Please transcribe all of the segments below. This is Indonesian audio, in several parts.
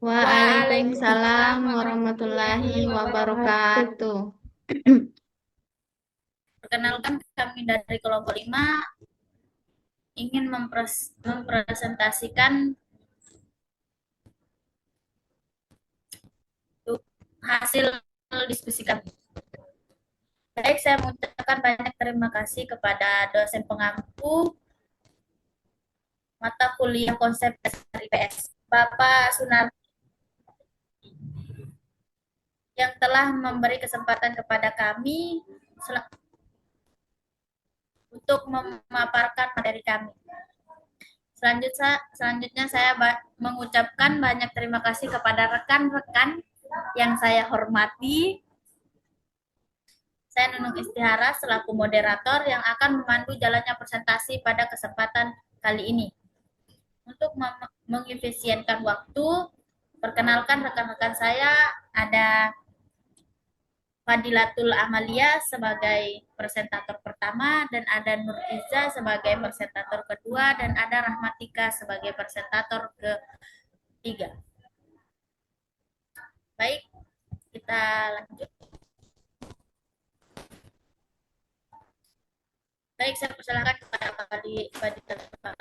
Waalaikumsalam Waalaikumsalam warahmatullahi warahmatullahi wabarakatuh. wabarakatuh. Perkenalkan kami dari kelompok 5 ingin mempresentasikan hasil diskusi kami. Baik, saya mengucapkan banyak terima kasih kepada dosen pengampu mata kuliah konsep dasar IPS, Bapak Sunar, yang telah memberi kesempatan kepada kami untuk memaparkan materi kami. Selanjutnya saya mengucapkan banyak terima kasih kepada rekan-rekan yang saya hormati. Saya Nunung Istihara selaku moderator yang akan memandu jalannya presentasi pada kesempatan kali ini. Untuk mengefisienkan waktu, perkenalkan rekan-rekan saya, ada Fadilatul Amalia sebagai presentator pertama, dan ada Nur Iza sebagai presentator kedua, dan ada Rahmatika sebagai presentator ketiga. Baik, kita lanjut. Baik, saya persilakan kepada Fadilatul.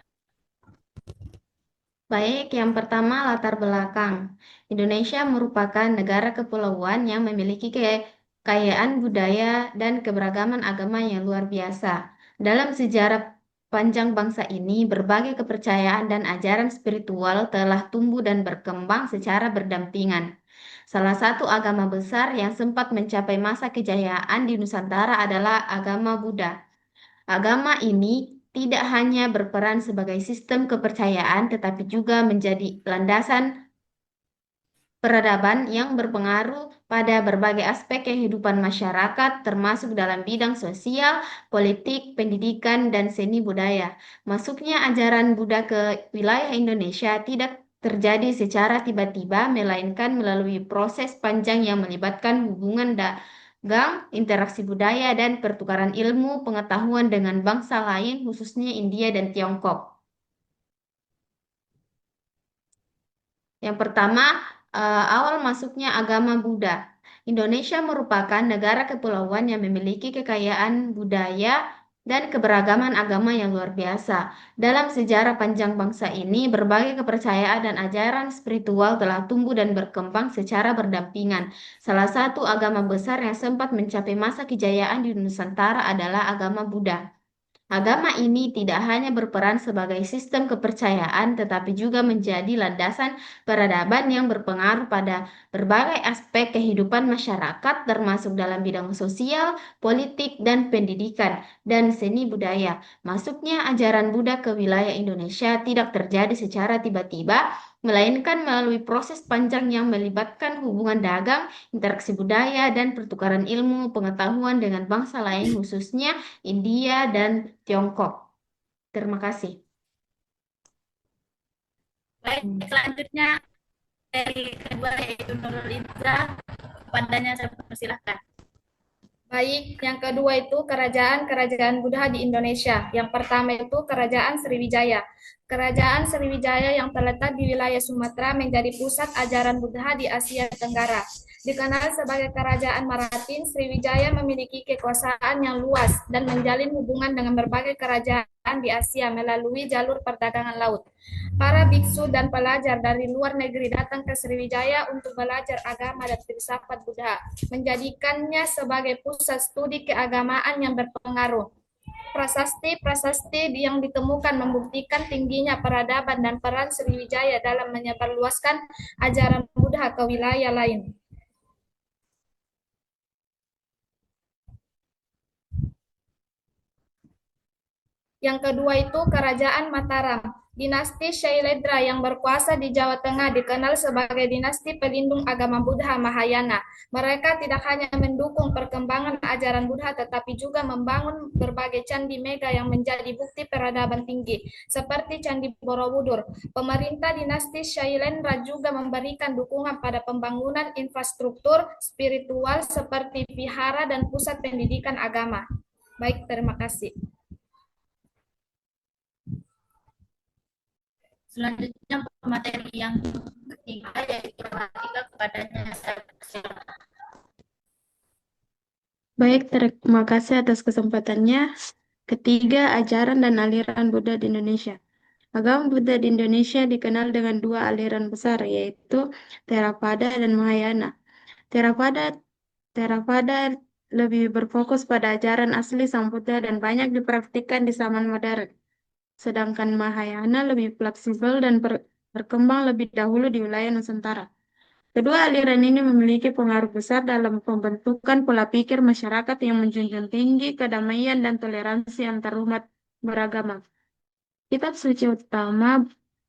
Baik, yang pertama latar belakang. Indonesia merupakan negara kepulauan yang memiliki kekayaan budaya dan keberagaman agama yang luar biasa. Dalam sejarah panjang bangsa ini, berbagai kepercayaan dan ajaran spiritual telah tumbuh dan berkembang secara berdampingan. Salah satu agama besar yang sempat mencapai masa kejayaan di Nusantara adalah agama Buddha. Agama ini tidak hanya berperan sebagai sistem kepercayaan, tetapi juga menjadi landasan peradaban yang berpengaruh pada berbagai aspek kehidupan masyarakat, termasuk dalam bidang sosial, politik, pendidikan, dan seni budaya. Masuknya ajaran Buddha ke wilayah Indonesia tidak terjadi secara tiba-tiba, melainkan melalui proses panjang yang melibatkan hubungan dagang, interaksi budaya, dan pertukaran ilmu pengetahuan dengan bangsa lain, khususnya India dan Tiongkok. Yang pertama, awal masuknya agama Buddha. Indonesia merupakan negara kepulauan yang memiliki kekayaan budaya dan keberagaman agama yang luar biasa. Dalam sejarah panjang bangsa ini, berbagai kepercayaan dan ajaran spiritual telah tumbuh dan berkembang secara berdampingan. Salah satu agama besar yang sempat mencapai masa kejayaan di Nusantara adalah agama Buddha. Agama ini tidak hanya berperan sebagai sistem kepercayaan, tetapi juga menjadi landasan peradaban yang berpengaruh pada berbagai aspek kehidupan masyarakat, termasuk dalam bidang sosial, politik, dan pendidikan, dan seni budaya. Masuknya ajaran Buddha ke wilayah Indonesia tidak terjadi secara tiba-tiba, melainkan melalui proses panjang yang melibatkan hubungan dagang, interaksi budaya, dan pertukaran ilmu pengetahuan dengan bangsa lain, khususnya India dan Tiongkok. Terima kasih. Baik, selanjutnya dari kedua yaitu Nurul Iza, padanya saya persilahkan. Baik, yang kedua itu kerajaan-kerajaan Buddha di Indonesia. Yang pertama itu Kerajaan Sriwijaya. Kerajaan Sriwijaya yang terletak di wilayah Sumatera menjadi pusat ajaran Buddha di Asia Tenggara. Dikenal sebagai kerajaan maritim, Sriwijaya memiliki kekuasaan yang luas dan menjalin hubungan dengan berbagai kerajaan di Asia melalui jalur perdagangan laut. Para biksu dan pelajar dari luar negeri datang ke Sriwijaya untuk belajar agama dan filsafat Buddha, menjadikannya sebagai pusat studi keagamaan yang berpengaruh. Prasasti-prasasti yang ditemukan membuktikan tingginya peradaban dan peran Sriwijaya dalam menyebarluaskan ajaran Buddha ke wilayah lain. Yang kedua itu Kerajaan Mataram. Dinasti Shailedra yang berkuasa di Jawa Tengah dikenal sebagai dinasti pelindung agama Buddha Mahayana. Mereka tidak hanya mendukung perkembangan ajaran Buddha, tetapi juga membangun berbagai candi mega yang menjadi bukti peradaban tinggi, seperti Candi Borobudur. Pemerintah dinasti Shailendra juga memberikan dukungan pada pembangunan infrastruktur spiritual seperti vihara dan pusat pendidikan agama. Baik, terima kasih. Selanjutnya materi yang Tiga yaitu gramatika kepadanya. Baik, terima kasih atas kesempatannya. Ketiga, ajaran dan aliran Buddha di Indonesia. Agama Buddha di Indonesia dikenal dengan dua aliran besar, yaitu Theravada dan Mahayana. Theravada Theravada lebih berfokus pada ajaran asli Sang Buddha dan banyak dipraktikkan di zaman modern. Sedangkan Mahayana lebih fleksibel dan berkembang lebih dahulu di wilayah Nusantara. Kedua aliran ini memiliki pengaruh besar dalam pembentukan pola pikir masyarakat yang menjunjung tinggi kedamaian dan toleransi antarumat beragama. Kitab suci utama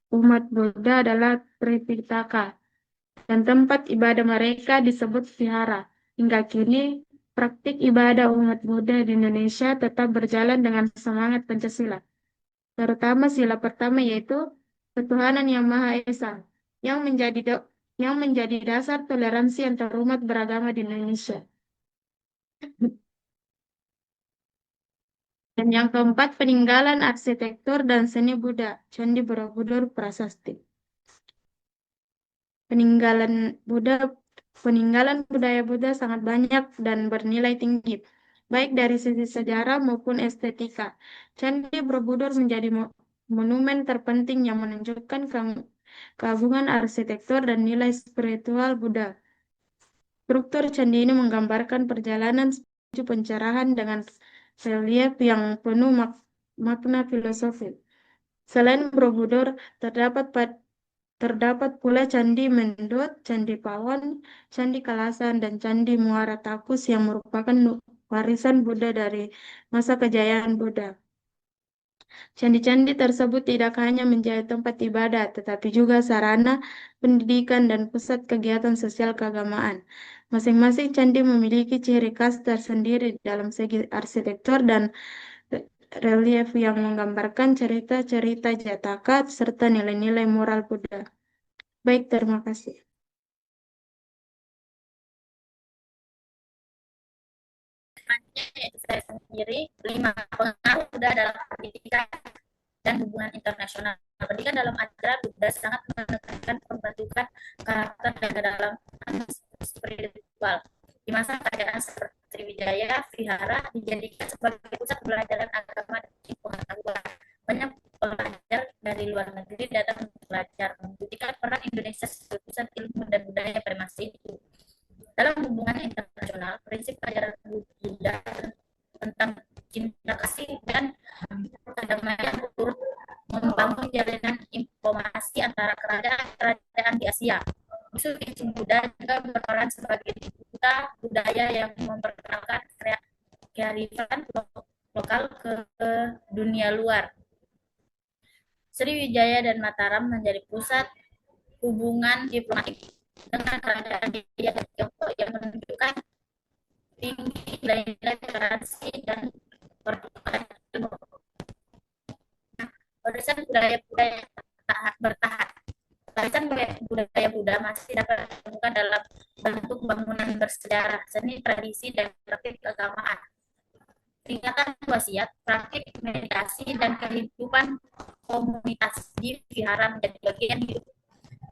umat Buddha adalah Tripitaka, dan tempat ibadah mereka disebut vihara. Hingga kini, praktik ibadah umat Buddha di Indonesia tetap berjalan dengan semangat Pancasila, terutama sila pertama yaitu ketuhanan yang Maha Esa, yang menjadi yang menjadi dasar toleransi antarumat beragama di Indonesia. Dan yang keempat, peninggalan arsitektur dan seni Buddha, Candi Borobudur Prasasti. Peninggalan Buddha, peninggalan budaya Buddha sangat banyak dan bernilai tinggi, baik dari sisi sejarah maupun estetika. Candi Borobudur menjadi monumen terpenting yang menunjukkan keagungan arsitektur dan nilai spiritual Buddha. Struktur candi ini menggambarkan perjalanan menuju pencerahan dengan relief yang penuh makna filosofis. Selain Borobudur, terdapat terdapat pula Candi Mendut, Candi Pawon, Candi Kalasan, dan Candi Muara Takus yang merupakan warisan Buddha dari masa kejayaan Buddha. Candi-candi tersebut tidak hanya menjadi tempat ibadah, tetapi juga sarana pendidikan dan pusat kegiatan sosial keagamaan. Masing-masing candi memiliki ciri khas tersendiri dalam segi arsitektur dan relief yang menggambarkan cerita-cerita Jataka serta nilai-nilai moral Buddha. Baik, terima kasih. Yaitu saya sendiri, 5. Pengaruh Buddha dalam pendidikan dan hubungan internasional. Pendidikan dalam ajaran Buddha sangat menekankan pembentukan karakter dan kedalaman spiritual. Di masa kerajaan seperti Sriwijaya, Vihara dijadikan sebagai pusat pembelajaran agama dan pengetahuan. Banyak pelajar dari luar negeri datang untuk belajar, membuktikan peran Indonesia sebagai pusat ilmu dan budaya pada masa itu. Dalam hubungan internasional, prinsip ajaran Buddha tentang cinta kasih dan kedamaian turut membangun jalinan informasi antara kerajaan-kerajaan di Asia. Isu Kecing Buddha juga berperan sebagai duta budaya yang memperkenalkan kearifan lokal ke dunia luar. Sriwijaya dan Mataram menjadi pusat hubungan diplomatik dengan kerajaan India dan Tiongkok yang menunjukkan tinggi nilai-nilai toleransi dan pertukaran ilmu. Warisan budaya-budaya bertahan. Warisan budaya Buddha masih dapat ditemukan dalam bentuk bangunan bersejarah, seni, tradisi, dan praktik keagamaan. Peringatan wasiat, praktik meditasi, dan kehidupan komunitas di vihara menjadi bagian hidup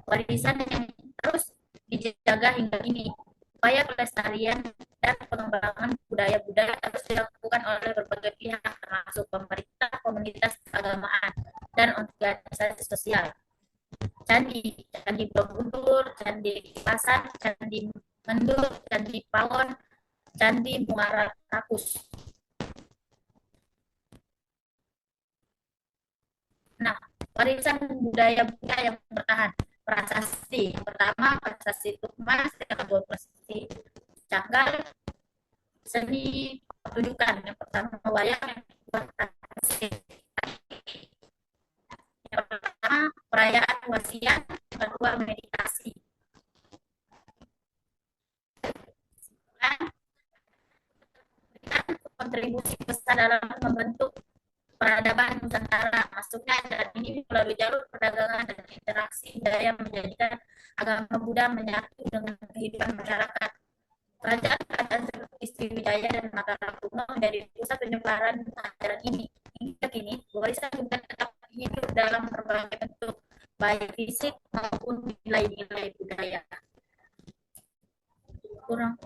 warisan yang terus dijaga hingga kini. Upaya pelestarian dan pengembangan budaya Buddha terus dilakukan oleh berbagai pihak, termasuk pemerintah, komunitas keagamaan, dan organisasi sosial. Candi Borobudur, Candi Pasan, Candi Mendut, Candi Pawon, Candi Muara Takus. Nah, warisan budaya Buddha yang bertahan. Prasasti pertama, prasasti Tukmas, kedua prasasti Canggal, seni pertunjukan. Yang pertama wayang, yang kedua prasasti. Yang pertama perayaan wasiat, yang kedua meditasi. Kontribusi besar dalam membentuk peradaban Nusantara. Masuknya ajaran ini melalui jalur perdagangan dan interaksi budaya menjadikan agama Buddha menyatu dengan kehidupan masyarakat. Kerajaan-kerajaan seperti Sriwijaya dan Mataram kuno menjadi pusat penyebaran ajaran ini. Hingga kini, warisan Buddha tetap hidup dalam berbagai bentuk, baik fisik maupun nilai-nilai budaya. Kurang.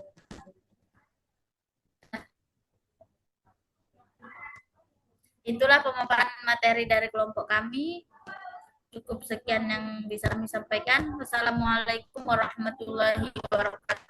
Itulah pemaparan materi dari kelompok kami. Cukup sekian yang bisa kami sampaikan. Wassalamualaikum warahmatullahi wabarakatuh.